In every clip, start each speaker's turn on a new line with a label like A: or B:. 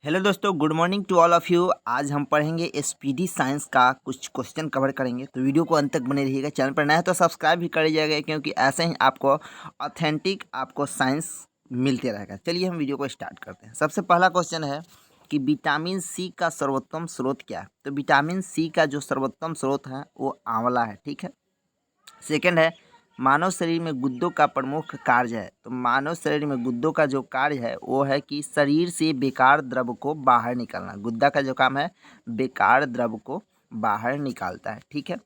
A: Hello दोस्तों, good morning to all of you. आज हम पढ़ेंगे एसपीडी साइंस का कुछ क्वेश्चन कवर करेंगे, तो वीडियो को अंत तक बने रहिएगा। चैनल पर नया है तो सब्सक्राइब भी कर लीजिएगा, क्योंकि ऐसे ही आपको ऑथेंटिक साइंस मिलते रहेगा। चलिए हम वीडियो को स्टार्ट करते हैं। सबसे पहला क्वेश्चन है कि विटामिन सी का सर्वोत्तम स्रोत क्या है। तो विटामिन सी का जो सर्वोत्तम स्रोत है वो आंवला है, ठीक है। सेकंड है, मानव शरीर में गुद्दों का प्रमुख कार्य है। तो मानव शरीर में गुद्दों का जो कार्य है वो है कि शरीर से बेकार द्रव को बाहर निकालना। गुद्दा का जो काम है बेकार द्रव को बाहर निकालता है, ठीक है।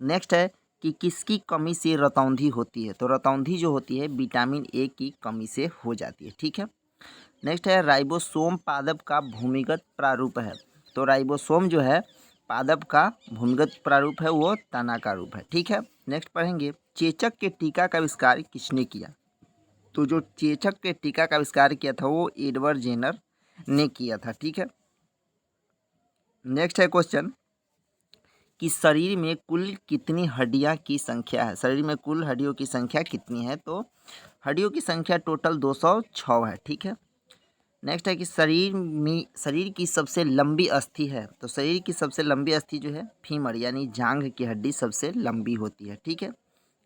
A: नेक्स्ट है कि किसकी कमी से रतौंधी होती है। तो रतौंधी जो होती है विटामिन ए की कमी से हो जाती है, ठीक है। नेक्स्ट है राइबोसोम पादप का भूमिगत प्रारूप है। तो राइबोसोम जो है पादप का भूमिगत प्रारूप है, वो तना का रूप है, ठीक है। नेक्स्ट पढ़ेंगे चेचक के टीका का आविष्कार किसने किया। तो जो चेचक के टीका का आविष्कार किया था वो एडवर्ड जेनर ने किया था, ठीक है। नेक्स्ट है क्वेश्चन कि शरीर में कुल कितनी हड्डियां की संख्या है। शरीर में कुल हड्डियों की संख्या कितनी है। तो हड्डियों की संख्या टोटल 206 है, ठीक है। नेक्स्ट है कि शरीर की सबसे लंबी अस्थि है। तो शरीर की सबसे लंबी अस्थि जो है फीमर यानी जांघ की हड्डी सबसे लंबी होती है, ठीक है।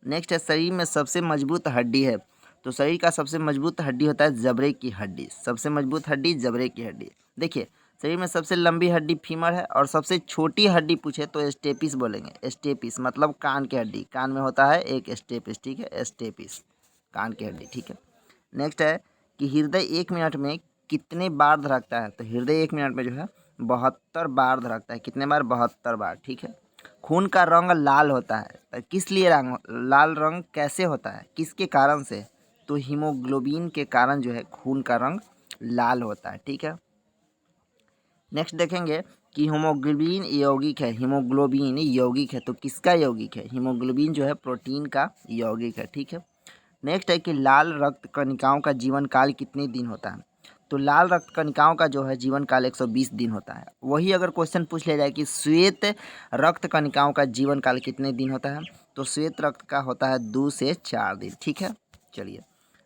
A: नेक्स्ट है शरीर में सबसे मजबूत हड्डी है। तो शरीर का सबसे मजबूत हड्डी होता है जबड़े की हड्डी। सबसे मजबूत हड्डी जबड़े की हड्डी। देखिए, शरीर में सबसे लंबी हड्डी फीमर है और सबसे छोटी हड्डी पूछे तो स्टेपिस बोलेंगे। स्टेपिस मतलब कान की हड्डी। कान में होता है एक स्टेपिस, ठीक है। स्टेपिस कान की हड्डी, ठीक है। नेक्स्ट है कि हृदय 1 मिनट में कितने बार धड़कता है। तो हृदय 1 मिनट में जो है 72 बार धड़कता है। कितने बार? 72 बार, ठीक है। खून का रंग लाल होता है। तो किस लिए रंग लाल रंग कैसे होता है, किसके कारण से? तो हीमोग्लोबिन के कारण जो है खून का रंग लाल होता है, ठीक है। नेक्स्ट देखेंगे कि हीमोग्लोबिन यौगिक है। हीमोग्लोबिन यौगिक है तो किसका यौगिक है? हीमोग्लोबिन जो है प्रोटीन का यौगिक है, ठीक है। नेक्स्ट है कि लाल रक्त कणिकाओं का जीवन काल कितने दिन होता है। तो लाल रक्त कणिकाओं का जो है जीवन काल 120 दिन होता है। वही अगर क्वेश्चन पूछ लिया जाए कि श्वेत रक्त कणिकाओं का जीवन काल कितने दिन होता है, तो श्वेत रक्त का होता है 2 से 4 दिन, ठीक है। चलिए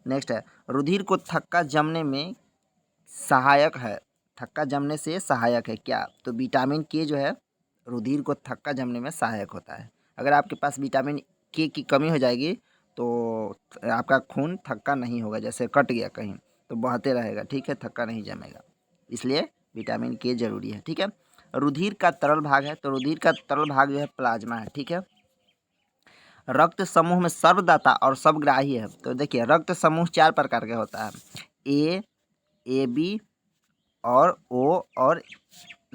A: नेक्स्ट है रुधिर को थक्का जमने में सहायक है। थक्का जमने से सहायक है क्या? तो विटामिन के जो है रुधिर को थक्का जमने में सहायक होता है। अगर आपके पास विटामिन के की कमी हो जाएगी तो आपका खून थक्का नहीं होगा। जैसे कट गया कहीं तो बहते रहेगा, ठीक है, थक्का नहीं जमेगा। इसलिए विटामिन के जरूरी है, ठीक है। रुधिर का तरल भाग है। तो रुधिर का तरल भाग जो है प्लाज्मा है, ठीक है। रक्त समूह में सर्वदाता और सबग्राही है। तो देखिए रक्त समूह 4 प्रकार का होता है, ए बी और ओ और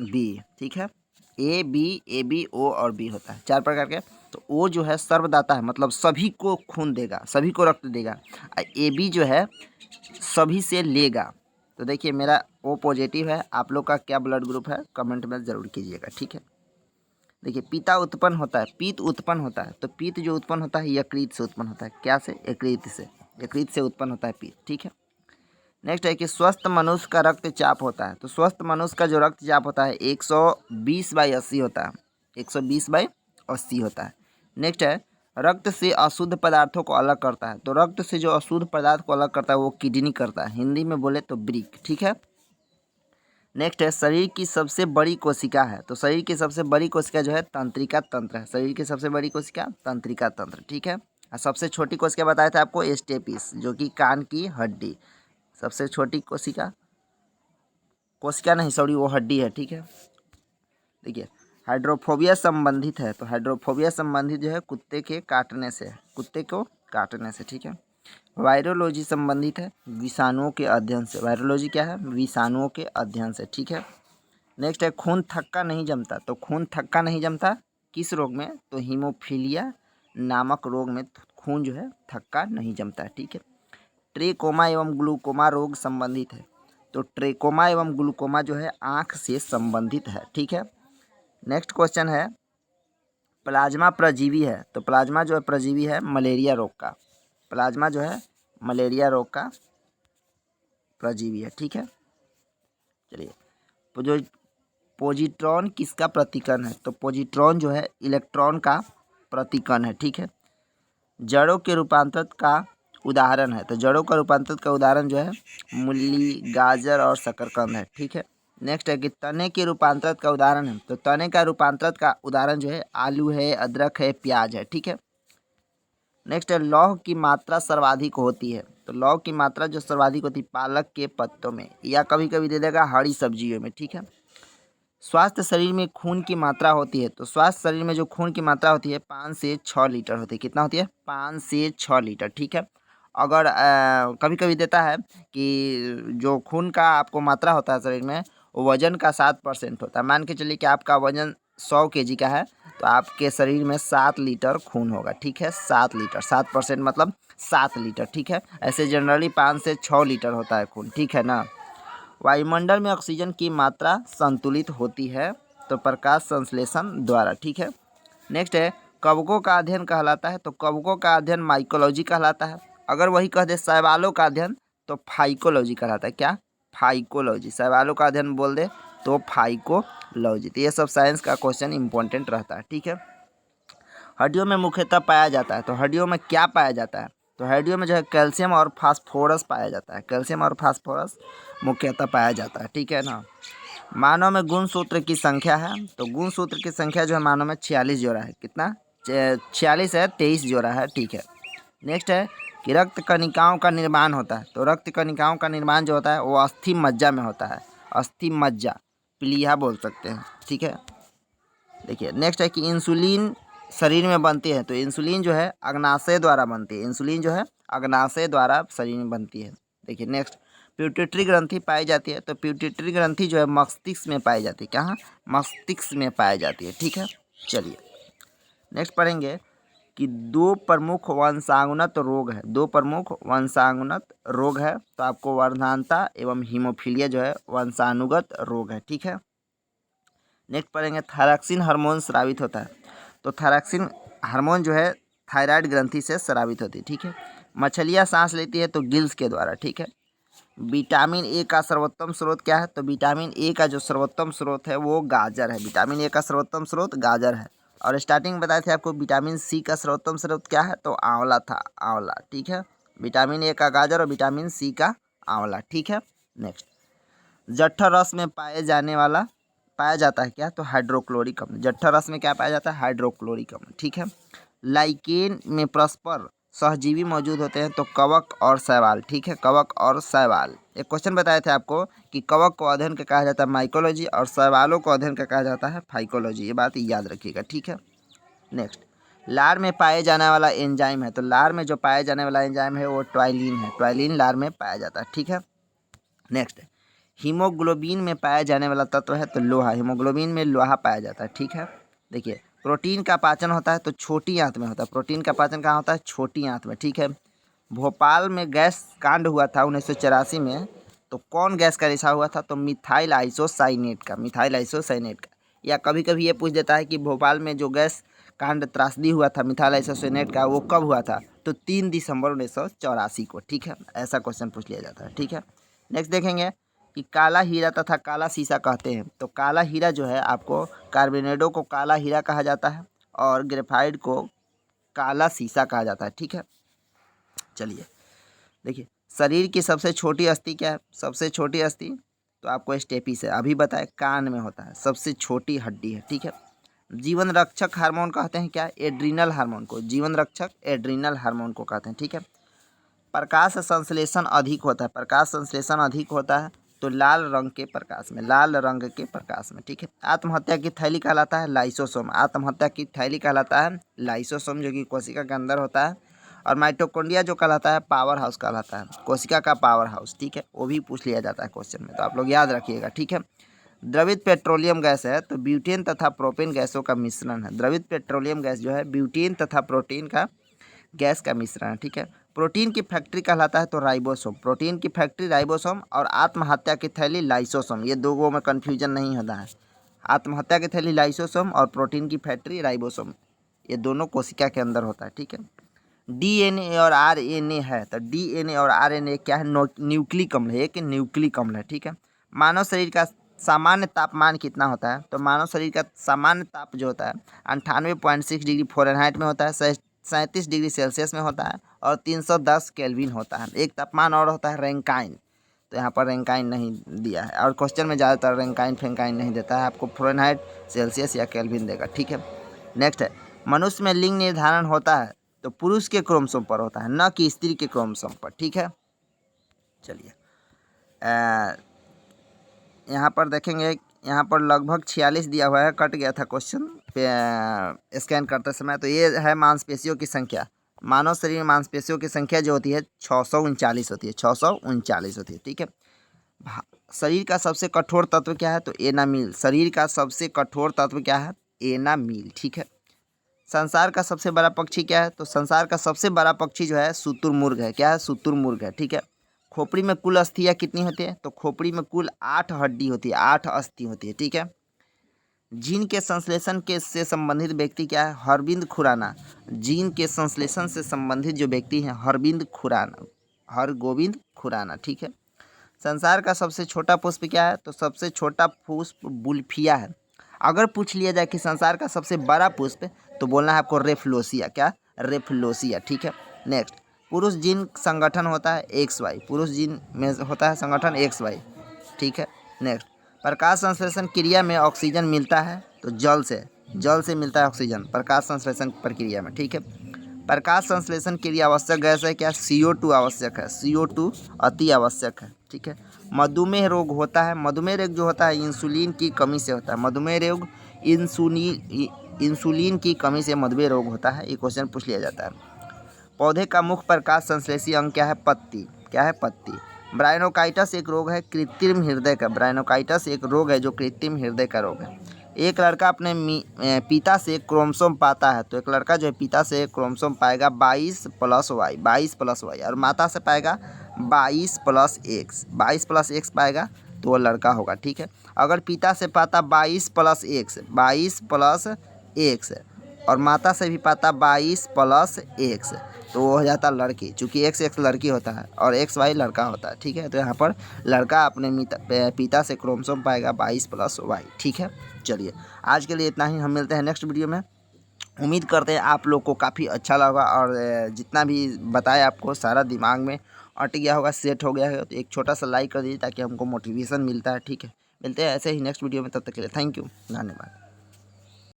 A: बी, ठीक है। ए बी ओ और बी होता है 4 प्रकार के। तो ओ जो है सर्वदाता है, मतलब सभी को खून देगा, सभी को रक्त देगा। ए बी जो है सभी से लेगा। तो देखिए मेरा ओ पॉजिटिव है, आप लोग का क्या ब्लड ग्रुप है कमेंट में ज़रूर कीजिएगा, ठीक है। देखिए पिता उत्पन्न होता है, पीत उत्पन्न होता है। तो पीत जो उत्पन्न होता है यकृत से उत्पन्न होता है। क्या से? यकृत से। यकृत से उत्पन्न होता है पीत, ठीक है। नेक्स्ट है कि स्वस्थ मनुष्य का रक्तचाप होता है। तो स्वस्थ मनुष्य का जो रक्तचाप होता है 120/80 होता है। 120/80 होता है। नेक्स्ट है रक्त से अशुद्ध पदार्थों को अलग करता है। तो रक्त से जो अशुद्ध पदार्थ को अलग करता है वो किडनी करता है, हिंदी में बोले तो ब्रिक, ठीक है। नेक्स्ट है शरीर की सबसे बड़ी कोशिका है। तो शरीर की सबसे बड़ी कोशिका जो है तंत्रिका तंत्र है। शरीर की सबसे बड़ी कोशिका तंत्रिका तंत्र, ठीक है। और सबसे छोटी कोशिका बताया था आपको स्टेपिस, जो कि कान की हड्डी। सबसे छोटी कोशिका, कोशिका नहीं सॉरी वो हड्डी है, ठीक है। देखिए हाइड्रोफोबिया संबंधित है। तो हाइड्रोफोबिया संबंधित जो है कुत्ते के काटने से, कुत्ते को काटने से, ठीक है। वायरोलॉजी संबंधित है विषाणुओं के अध्ययन से। वायरोलॉजी क्या है? विषाणुओं के अध्ययन से, ठीक है। नेक्स्ट है खून थक्का नहीं जमता। तो खून थक्का नहीं जमता किस रोग में? तो हीमोफीलिया नामक रोग में खून जो है थक्का नहीं जमता है, ठीक है। ट्रेकोमा एवं ग्लूकोमा रोग संबंधित है। तो ट्रेकोमा एवं ग्लूकोमा जो है आँख से संबंधित है, ठीक है। नेक्स्ट क्वेश्चन है प्लाज्मा परजीवी है। तो प्लाज्मा जो है परजीवी है मलेरिया रोग का। प्लाज्मा जो है मलेरिया रोग का परजीवी है, ठीक है। चलिए जो पॉजिट्रॉन किसका प्रतिकरण है? तो पॉजिट्रॉन जो है इलेक्ट्रॉन का प्रतिकरण है, ठीक है। जड़ों के रूपांतर का उदाहरण है। तो जड़ों का रूपांतर का उदाहरण जो है मूली, गाजर और शकरकंद है, ठीक है। नेक्स्ट है कि तने के रूपांतरित का उदाहरण है, तो तने का रूपांतरित का उदाहरण जो है आलू है, अदरक है, प्याज है, ठीक है। नेक्स्ट है लौह की मात्रा सर्वाधिक होती है, तो लौह की मात्रा जो सर्वाधिक होती है पालक के पत्तों में, या कभी कभी दे देगा हरी सब्जियों में, ठीक है। स्वास्थ्य शरीर में खून की मात्रा होती है, तो स्वास्थ्य शरीर में जो खून की मात्रा होती है 5 से 6 लीटर होती है। कितना होती है? 5 से 6 लीटर, ठीक है। अगर कभी कभी देता है कि जो खून का आपको मात्रा होता है शरीर में वो वजन का 7% होता है। मान के चलिए कि आपका वजन 100 kg का है, तो आपके शरीर में 7 लीटर खून होगा, ठीक है। 7 लीटर, 7% मतलब 7 लीटर, ठीक है। ऐसे जनरली 5 से 6 लीटर होता है खून, ठीक है ना। वायुमंडल में ऑक्सीजन की मात्रा संतुलित होती है, तो प्रकाश संश्लेषण द्वारा, ठीक है। नेक्स्ट है कवकों का अध्ययन कहलाता है, तो कवकों का अध्ययन माइकोलॉजी कहलाता है। अगर वही कह दे शैवालों का अध्ययन तो फाइकोलॉजी कहलाता है। क्या? फाइकोलॉजी। शैवालों का अध्ययन बोल दे तो फाइकोलॉजी। तो ये सब साइंस का क्वेश्चन इंपॉर्टेंट रहता है, ठीक है। हड्डियों में मुख्यतः पाया जाता है, तो हड्डियों में क्या पाया जाता है? तो हड्डियों में जो है कैल्शियम और फास्फोरस पाया जाता है। कैल्शियम और फास्फोरस मुख्यतः पाया जाता है, ठीक है ना। मानव में गुणसूत्र की संख्या है, तो गुणसूत्र की संख्या जो है मानव में 46 जोड़ा है। कितना? 46 है, 23 जोड़ा है, ठीक है। नेक्स्ट है कि रक्त कणिकाओं का निर्माण होता है, तो रक्त कणिकाओं का निर्माण जो होता है वो अस्थि मज्जा में होता है। अस्थि मज्जा, प्लीहा बोल सकते हैं, ठीक है। देखिए नेक्स्ट है कि इंसुलिन शरीर में बनती है, तो इंसुलिन जो है अग्नाशय द्वारा बनती है। इंसुलिन जो है अग्नाशय द्वारा शरीर में बनती है। देखिए नेक्स्ट प्यूटिटरी ग्रंथि पाई जाती है, तो प्यूटिटरी ग्रंथि जो है मस्तिष्क में पाई जाती है। कहाँ? मस्तिष्क में पाई जाती है, ठीक है। चलिए नेक्स्ट पढ़ेंगे कि दो प्रमुख वंशानुगत रोग है। दो प्रमुख वंशानुगत रोग है, तो आपको वर्धानता एवं हीमोफीलिया जो है वंशानुगत रोग है, ठीक है। नेक्स्ट पढ़ेंगे थायरॉक्सिन हार्मोन स्रावित होता है, तो थायरॉक्सिन हार्मोन जो है थायराइड ग्रंथि से स्रावित होती है, ठीक है। मछलियाँ सांस लेती है तो गिल्स के द्वारा, ठीक है। विटामिन ए का सर्वोत्तम स्रोत क्या है? तो विटामिन ए का जो सर्वोत्तम स्रोत है वो गाजर है। विटामिन ए का सर्वोत्तम स्रोत गाजर है। और स्टार्टिंग में बताए थे आपको विटामिन सी का सर्वोत्तम स्रोत क्या है? तो आंवला था, आंवला, ठीक है। विटामिन ए का गाजर और विटामिन सी का आंवला, ठीक है। नेक्स्ट जठर रस में पाया जाता है क्या? तो हाइड्रोक्लोरिक अम्ल। जठर रस में क्या पाया जाता है? हाइड्रोक्लोरिक अम्ल, ठीक है। लाइकेन में परस्पर सहजीवी मौजूद होते हैं, तो कवक और शैवाल, ठीक है। कवक और शैवाल। एक क्वेश्चन बताए थे आपको कि कवक को अध्ययन का कहा जाता है माइकोलॉजी और शैवालों को अध्ययन का कहा जाता है फाइकोलॉजी। ये बात याद रखिएगा, ठीक है। नेक्स्ट लार में पाए जाने वाला एंजाइम है, तो लार में जो पाया जाने वाला एंजाइम है वो टॉयलिन है। टॉयलिन लार में पाया जाता है, ठीक है। नेक्स्ट हीमोग्लोबिन में पाया जाने वाला तत्व है, तो लोहा। हीमोग्लोबिन में लोहा पाया जाता है, ठीक है। देखिए प्रोटीन का पाचन होता है तो छोटी आंत में होता है। प्रोटीन का पाचन कहाँ होता है? छोटी आंत में, ठीक है। भोपाल में गैस कांड हुआ था 1984 में, तो कौन गैस का रिसाव हुआ था? तो मिथाइल आइसोसाइनेट का, मिथाइल आइसोसाइनेट का। या कभी कभी ये पूछ देता है कि भोपाल में जो गैस कांड त्रासदी हुआ था मिथाइल आइसोसाइनेट का वो कब हुआ था? तो 3 दिसंबर 1984 को, ठीक है। ऐसा क्वेश्चन पूछ लिया जाता है, ठीक है। नेक्स्ट देखेंगे कि काला हीरा तथा काला शीशा कहते हैं, तो काला हीरा जो है आपको कार्बोनेडो को काला हीरा कहा जाता है और ग्रेफाइट को काला शीशा कहा जाता है, ठीक है। चलिए देखिए शरीर की सबसे छोटी अस्थि क्या है? सबसे छोटी अस्थि तो आपको स्टेपिस है, अभी बताए कान में होता है, सबसे छोटी हड्डी है, ठीक है। जीवन रक्षक हार्मोन कहते हैं क्या? एड्रीनल हार्मोन को जीवन रक्षक एड्रीनल हार्मोन को कहते हैं, ठीक है। प्रकाश संश्लेषण अधिक होता है, प्रकाश संश्लेषण अधिक होता है तो लाल रंग के प्रकाश में, लाल रंग के प्रकाश में, ठीक है। आत्महत्या की थैली कहलाता है लाइसोसोम। आत्महत्या की थैली कहलाता है लाइसोसोम, जो कि कोशिका के अंदर होता है। और माइटोकॉन्ड्रिया जो कहलाता है पावर हाउस कहलाता है, कोशिका का पावर हाउस, ठीक है। वो भी पूछ लिया जाता है क्वेश्चन में, तो आप लोग याद रखिएगा, ठीक है। द्रवित पेट्रोलियम गैस है, तो ब्यूटेन तथा प्रोपेन गैसों का मिश्रण है। द्रवित पेट्रोलियम गैस जो है ब्यूटेन तथा प्रोटीन का गैस का मिश्रण है, ठीक है। प्रोटीन की फैक्ट्री कहलाता है तो राइबोसोम। प्रोटीन की फैक्ट्री राइबोसोम और आत्महत्या की थैली लाइसोसोम, ये दो में कन्फ्यूजन नहीं होता है। आत्महत्या की थैली लाइसोसोम और प्रोटीन की फैक्ट्री राइबोसोम, ये दोनों कोशिका के अंदर होता है, ठीक है। डीएनए और आरएनए है, तो डीएनए और आरएनए क्या है? न्यूक्लिक अम्ल है, एक न्यूक्लिक अम्ल है, ठीक है। मानव शरीर का सामान्य तापमान कितना होता है? तो मानव शरीर का सामान्य ताप जो होता है 98.6 डिग्री फ़ारेनहाइट में होता है, 37 डिग्री सेल्सियस में होता है और 310 केल्विन होता है। एक तापमान और होता है रैंकाइन, तो यहाँ पर रैंकाइन नहीं दिया है। और क्वेश्चन में ज़्यादातर रैंकाइन फेंकाइन नहीं देता है, आपको फ़ारेनहाइट, सेल्सियस या केल्विन देगा। ठीक है, नेक्स्ट है, मनुष्य में लिंग निर्धारण होता है तो पुरुष के क्रोमोसोम पर होता है, न कि स्त्री के क्रोमोसोम पर। ठीक है, चलिए यहाँ पर देखेंगे, यहाँ पर लगभग 46 दिया हुआ है, कट गया था क्वेश्चन स्कैन करते समय। तो ये है मांसपेशियों की संख्या। मानव शरीर में मांसपेशियों की संख्या जो होती है 639 होती है, 639 होती है। ठीक है, शरीर का सबसे कठोर तत्व क्या है? तो एनामील। शरीर का सबसे कठोर तत्व क्या है? एनामील। ठीक है, संसार का सबसे बड़ा पक्षी क्या है? तो संसार का सबसे बड़ा पक्षी जो है शुतुरमुर्ग है। क्या है? शुतुरमुर्ग है। ठीक है, खोपड़ी में कुल अस्थियाँ कितनी होती है? तो खोपड़ी में कुल 8 हड्डी होती है, 8 अस्थि होती है। ठीक है, जीन के संश्लेषण के से संबंधित व्यक्ति क्या है? हरबिंद खुराना। जीन के संश्लेषण से संबंधित जो व्यक्ति हैं हरबिंद खुराना, हरगोविंद खुराना। ठीक है, संसार का सबसे छोटा पुष्प क्या है? तो सबसे छोटा पुष्प बुल्फिया है। अगर पूछ लिया जाए कि संसार का सबसे बड़ा पुष्प, तो बोलना है आपको रेफ्लोसिया। क्या? रेफ्लोसिया। ठीक है, नेक्स्ट, पुरुष जीन संगठन होता है XY। पुरुष जीन में होता है संगठन XY। ठीक है, नेक्स्ट, प्रकाश संश्लेषण क्रिया में ऑक्सीजन मिलता है तो जल से मिलता है ऑक्सीजन प्रकाश संश्लेषण प्रक्रिया में। ठीक है, प्रकाश संश्लेषण के लिए आवश्यक गैस है क्या? CO2 आवश्यक है, CO2 अति आवश्यक है। ठीक है, मधुमेह रोग होता है, मधुमेह रोग जो होता है इंसुलिन की कमी से होता है। मधुमेह रोग इंसुलिन की कमी से मधुमेह रोग होता है, ये क्वेश्चन पूछ लिया जाता है। पौधे का मुख्य प्रकाश संश्लेषी अंग क्या है? पत्ती। क्या है? पत्ती। ब्रायनोकाइटस एक रोग है कृत्रिम हृदय का। ब्रायनोकाइटस एक रोग है जो कृत्रिम हृदय का रोग है। एक लड़का अपने पिता से क्रोमोसोम पाता है, तो एक लड़का जो है पिता से क्रोमोसोम पाएगा 22+Y, 22+Y, और माता से पाएगा 22+X, 22+X पाएगा तो वो लड़का होगा। ठीक है, अगर पिता से पाता 22+X, 22+X, और माता से भी पाता 22+X, तो वो हो जाता लड़की, चूँकि XX लड़की होता है और XY लड़का होता है। ठीक है, तो यहाँ पर लड़का अपने पिता से क्रोमोसोम पाएगा 22+Y। ठीक है, चलिए आज के लिए इतना ही, हम मिलते हैं नेक्स्ट वीडियो में। उम्मीद करते हैं आप लोग को काफ़ी अच्छा लगा और जितना भी बताया आपको सारा दिमाग में अट गया होगा, सेट हो गया है। तो एक छोटा सा लाइक कर दीजिए ताकि हमको मोटिवेशन मिलता है। ठीक है, मिलते हैं ऐसे ही नेक्स्ट वीडियो में, तब तक के लिए थैंक यू, धन्यवाद।